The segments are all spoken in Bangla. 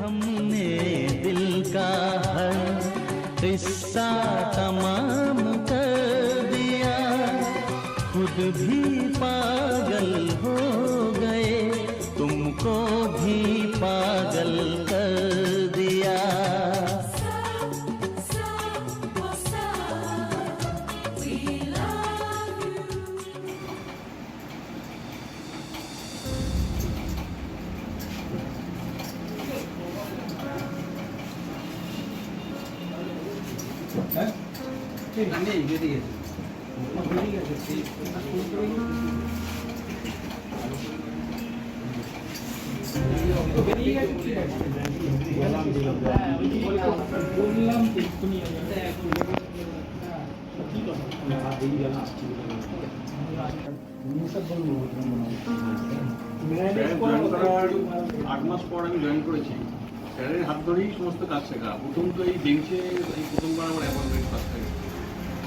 हमने दिल का हर किस्सा तमाम कर दिया, खुद भी पागल हो गए, तुमको भी पागल कर दिया। আট মাস পর আমি জয়েন করেছি, স্যারের হাত ধরেই সমস্ত কাজ শেখা। প্রথম তো এই বেঞ্চে এই প্রথমবার আমার অ্যাপয়েন্টমেন্ট কাজ থাকে,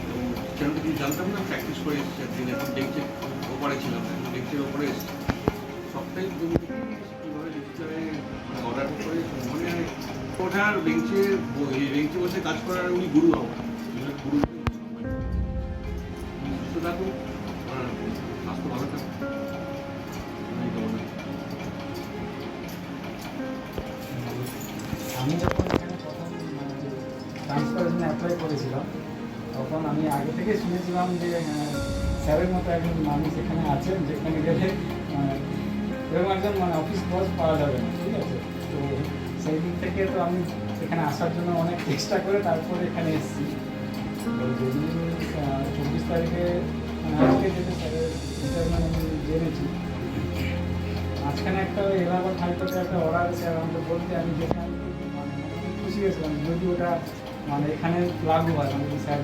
তো সেটা কিছু জানতাম না, প্র্যাকটিস করে এসেছি একদিন। এখন বেঞ্চের ওপরে ছিলাম, এখন বেঞ্চের ওপরে এসেছি। সবটাই কীভাবে রেজিস্টারে অর্ডার করে মানে ওঠার বেঞ্চে বসে কাজ করার উনি গুরু আমার গুরু। সুস্থ থাকুন, স্বাস্থ্য ভালো থাকুন। আমি যখন এখানে প্রথম ট্রান্সফারের জন্য অ্যাপ্লাই করেছিলাম, তখন আমি আগে থেকে শুনেছিলাম যে স্যারের মতো একজন মানুষ এখানে আছেন, যেখানে গেলে এরকম একজন অফিস বস পাওয়া যাবে না, ঠিক আছে। তো সেই দিক থেকে তো আমি এখানে আসার জন্য অনেক চেষ্টা করে তারপরে এখানে এসেছি। তো যেদিন 24 তারিখে আজকে যেটা স্যারের ইন্টারভিউ আমি জেনেছি, মাঝখানে একটা এলাহাবাদ হাইকোর্টের একটা অর্ডার স্যার আমাকে বলতে, আমি যেখানে খুশি হয়েছিলাম যদি ওটা এখানে লাগু হয়, স্যার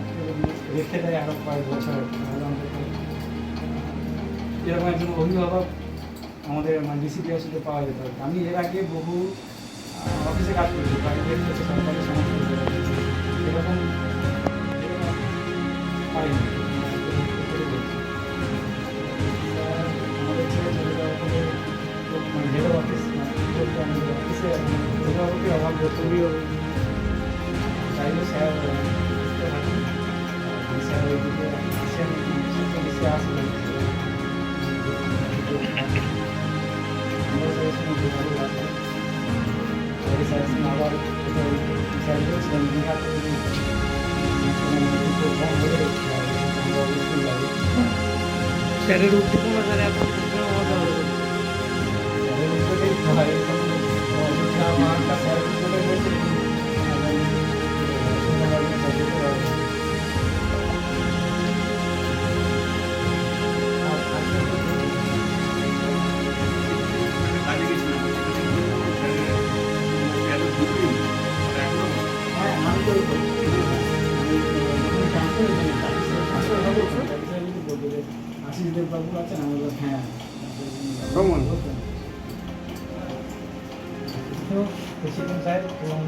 রেখে দেয় আরও কয়েক বছর, এরকম একজন অভিভাবক আমাদের ডিসিপি আসলে পাওয়া যেত। আমি এর আগে বহু অফিসে কাজ করেছি, প্রাইভেট হচ্ছে সরকারি সমস্ত এরকম পাইনি। আমাদের ছেলে চলে যাওয়ার পরে হেড অফিস অফিসে অভিভাবকের অভাব তৈরিও চাইলে স্যার স্যার ওইদিকে আসেন, আসবেন। আবার স্যার বলছিলেন দীঘাতে স্যারের উদ্যোগ স্যারের উদ্যোগেই হয়। আমার স্যার চলে গেছে আশিসদেব বাবু আছেন, আমাদের হ্যাঁ প্রেসিডেন্ট সাহেব এবং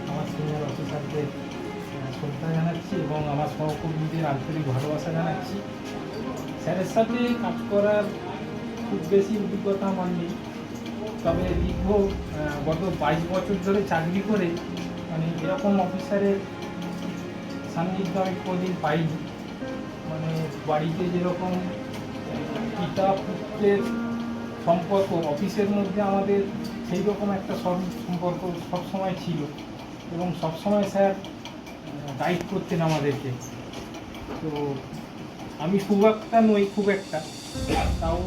আমার সিনিয়র অফিসারদের শ্রদ্ধা জানাচ্ছি এবং আমার সহকর্মীদের আন্তরিক ভালোবাসা জানাচ্ছি। স্যারের সাথে কাজ করার খুব বেশি অভিজ্ঞতা আমার নেই, তবে দীর্ঘ গত 22 বছর ধরে চাকরি করে এরকম অফিসারের সান্নিধ্য আমি কোনোদিন পাইনি। বাড়িতে যেরকম পিতা পুত্রের সম্পর্ক, অফিসের মধ্যে আমাদের সেই রকম একটা সম্পর্ক সবসময় ছিল এবং সবসময় স্যার গাইড করতেন আমাদেরকে। তো আমি খুব একটা নই, খুব একটা, তাও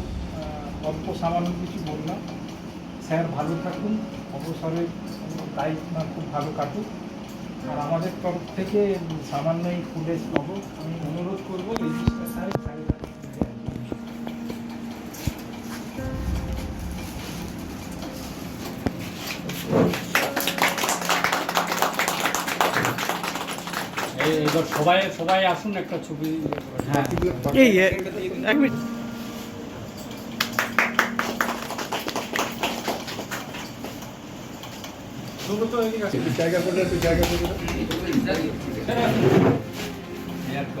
অল্প সামান্য কিছু বললাম। স্যার ভালো থাকুন, অবসরের দায়িত্ব খুব ভালো কাটুক। আর আমাদের তরফ থেকে সামান্য এই ফুলের নগদ আমি অনুরোধ করবো রেজিস্টার সাহেব এবার সবাই আসুন একটা ছবি। হ্যাঁ এই এক মিনিট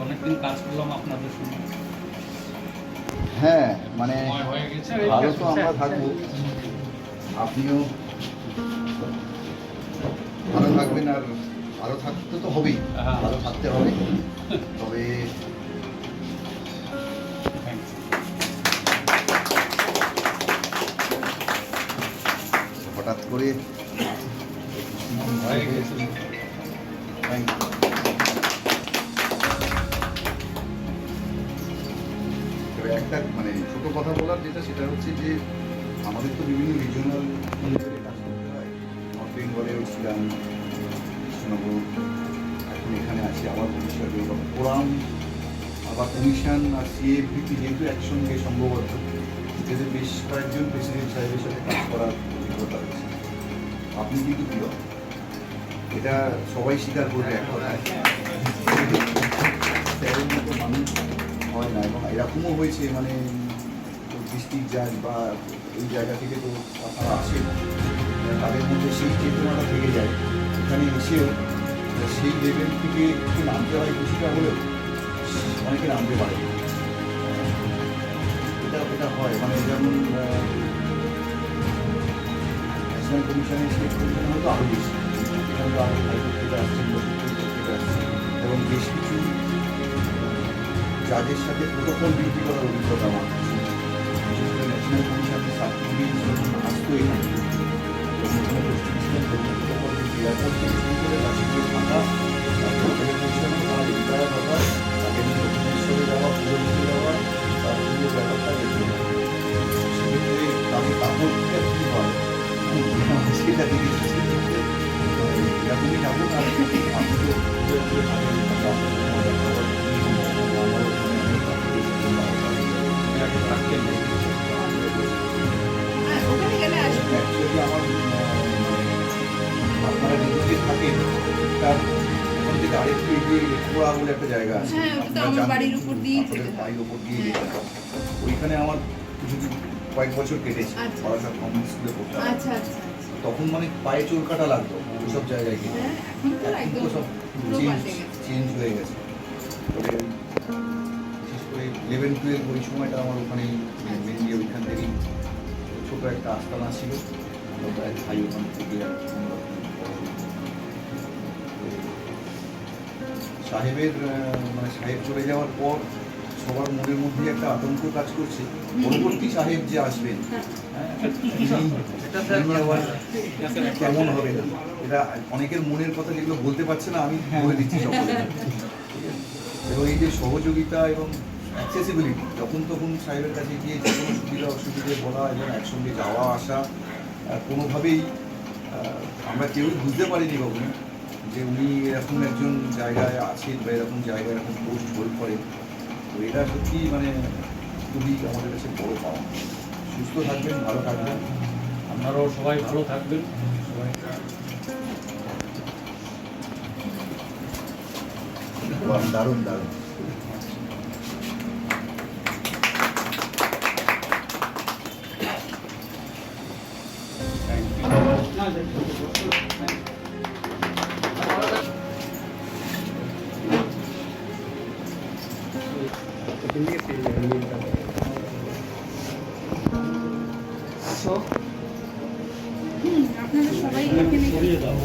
অনেকদিন কাজ করলাম আপনাদের সঙ্গে। হ্যাঁ মানে হয়ে গেছে, ভালো তো আমরা থাকবো, আপনিও আর ভালো থাকতে তো হবেই, হ্যাঁ। ভালো থাকতে হবে। তবে হঠাৎ করে হয়ে গেছে। Thank you. তবে একটা মানে ছোট কথা বলার যেটা সেটা হচ্ছে যে আমাদের তো বিভিন্ন রিজিওনাল কাজ করতে হয়। নর্থ বেঙ্গলেও ছিলাম, কৃষ্ণনগর, এখন এখানে আছি আবার ভবিষ্যতে ফোরাম, আবার কমিশন আর সিএফবিপি যেহেতু একসঙ্গে সম্ভবত এদের বেশ কয়েকজন প্রেসিডেন্ট সাহেবের সাথে কাজ করার অভিজ্ঞতা রয়েছে। আপনি কিন্তু প্রিয়, এটা সবাই স্বীকার করবে এক কথায়। স্যারের মতো মানুষ হয় না, এবং এরকমও হয়েছে মানে ডিস্ট্রিক্ট জাজ বা এই জায়গা থেকে তো আপনারা আসেন, তাদের মধ্যে সেই চেতনাটা থেকে যায়, এখানে এসেও সেই লেভেল থেকে একটু নামতে হয় কিছুটা হলেও অনেকে নামতে পারে। এটা হয় মানে যেমন ন্যাশনাল কমিশনের স্টেট কমিশন হয়তো আরও বেশি, এখানে তো আরও হাইকোর্ট থেকে আসছেন বা সুপ্রিম কোর্ট থেকে আসছেন, এবং বেশ কিছু জাজের সাথে প্রোটোকল বিক্রি করার অভিজ্ঞতা আমার আছে। বিশেষ করে ন্যাশনাল কমিশনের সার্টিফিকেট আসতো এখানে, এবং এখানে প্রস্তুতি প্রোটোকল এয়ারপোর্ট থেকে শুরু করে রাষ্ট্রীয় থাকা হোটেলের পৌঁছানো, তার রিটায়ার হওয়া, তাকে নিয়ে দক্ষিণেশ্বরে যাওয়া, পুজো দিতে যাওয়া, তার পুজোর ব্যাপারটা দেখতে হবে। সেক্ষেত্রে আমি কাপড়টা কী হয় সেটা দেখে এরকমই যাবো না। আপনি তো অ্যাকচুয়ালি আমার আপনারা যেদিকে থাকেন তার ওখান থেকে আরেকটু এগিয়ে রেখোয়া বলে একটা জায়গা আছে, হ্যাঁ, ওটা তো আমার বাড়ির উপর দিয়েই যেতে হয়। বাড়ির উপর দিয়ে যেতে হয়। ওইখানে আমার কিছুদিন কয়েক বছর কেটেছে, আচ্ছা। বারাসাত কমিউনিটি স্কুলে পড়তাম। আচ্ছা আচ্ছা আচ্ছা। তখন মানে পায়ে চোর কাটা লাগতো ওইসব জায়গায় গিয়ে। হ্যাঁ, এখন তো এখন একদম তো সব পুরো পাল্টে গেছে। চেঞ্জ হয়ে গেছে। তবে বিশেষ করে 11-12 ওই সময়টা আমার ওখানেই বেরিয়ে ওইখান থেকেই ছোটো একটা আস্তানা ছিল, ওটা এক ভাই ওখান থেকে সাহেবের মানে সাহেব চলে যাওয়ার পর সবার মনের মধ্যে একটা আতঙ্ক কাজ করছে পরবর্তী সাহেব যে আসবেন কেমন হবে না। এটা অনেকের মনের কথা যেগুলো বলতে পারছে না আমি বলে দিচ্ছি সকলে। এবং এই যে সহযোগিতা এবং অ্যাক্সেসিবিলিটি, যখন তখন সাহেবের কাছে গিয়ে যে কোনো সুবিধা অসুবিধে বলা এবং একসঙ্গে যাওয়া আসা, কোনোভাবেই আমরা কেউ বুঝতে পারিনি কখনো যে উনি এরকম একজন জায়গায় আছেন বা এরকম জায়গায় এরকম পোস্ট হোল্ড করেন। তো এটা সত্যি মানে খুবই আমাদের কাছে বড় পাওয়া। সুস্থ থাকবেন, ভালো থাকবেন, আপনারাও সবাই ভালো থাকবেন। সবাই দারুণ দারুণ। আপনারা সবাই এখানে সরিয়ে দাও।